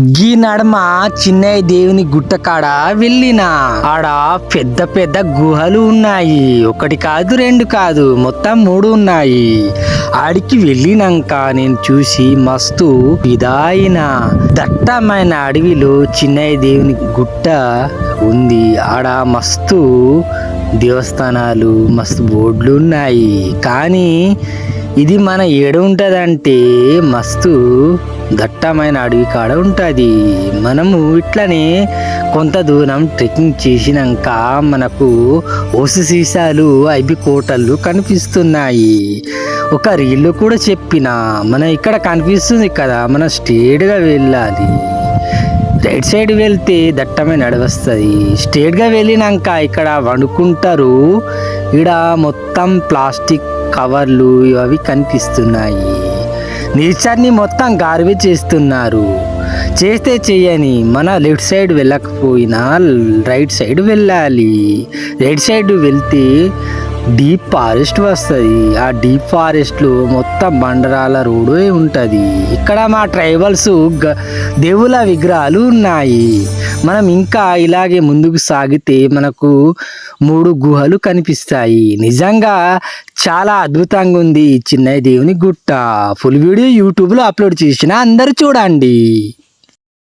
గీ నడమ చిన్నయ్య దేవుని గుట్ట కాడ వెళ్ళిన ఆడ పెద్ద పెద్ద గుహలు ఉన్నాయి. ఒకటి కాదు రెండు కాదు మొత్తం 3 ఉన్నాయి. ఆడికి వెళ్ళినాక నేను చూసి మస్తు ఇదాయిన దట్టమైన అడవిలో చిన్నయ్య దేవుని గుట్ట ఉంది. ఆడ మస్తు దేవస్థానాలు మస్తు బోర్డులు ఉన్నాయి. కానీ ఇది మన ఏడ ఉంటదంటే మస్తు దట్టమైన అడవి కాడ ఉంటుంది. మనము ఇట్లనే కొంత దూరం ట్రెక్కింగ్ చేసినాక మనకు ఓసు సీసాలు ఐబి కోటలు కనిపిస్తున్నాయి. ఒక రీల్లో కూడా చెప్పిన మన ఇక్కడ కనిపిస్తుంది కదా, మనం స్ట్రేట్గా వెళ్ళాలి. రైట్ సైడ్ వెళ్తే దట్టమైన అడవి వస్తుంది. స్ట్రేట్గా వెళ్ళినాక ఇక్కడ వండుకుంటారు. ఇక్కడ మొత్తం ప్లాస్టిక్ కవర్లు అవి కనిపిస్తున్నాయి. నేచర్ని మొత్తం గార్బేజ్ చేస్తున్నారు. చేస్తే చెయ్యని మన లెఫ్ట్ సైడ్ వెళ్ళకపోయినా రైట్ సైడ్ వెళ్ళాలి. రైట్ సైడ్ వెళ్తే డీప్ ఫారెస్ట్ వస్తుంది. ఆ డీప్ ఫారెస్ట్లో మొత్తం బండరాల రోడ్డు ఉంటుంది. ఇక్కడ మా ట్రైబల్స్ దేవుళ్ళ విగ్రహాలు ఉన్నాయి. మనం ఇంకా ఇలాగే ముందుకు సాగితే మనకు 3 గుహలు కనిపిస్తాయి. నిజంగా చాలా అద్భుతంగా ఉంది చిన్నయ్య దేవుని గుట్ట. ఫుల్ వీడియో యూట్యూబ్లో అప్లోడ్ చేసిన అందరూ చూడండి.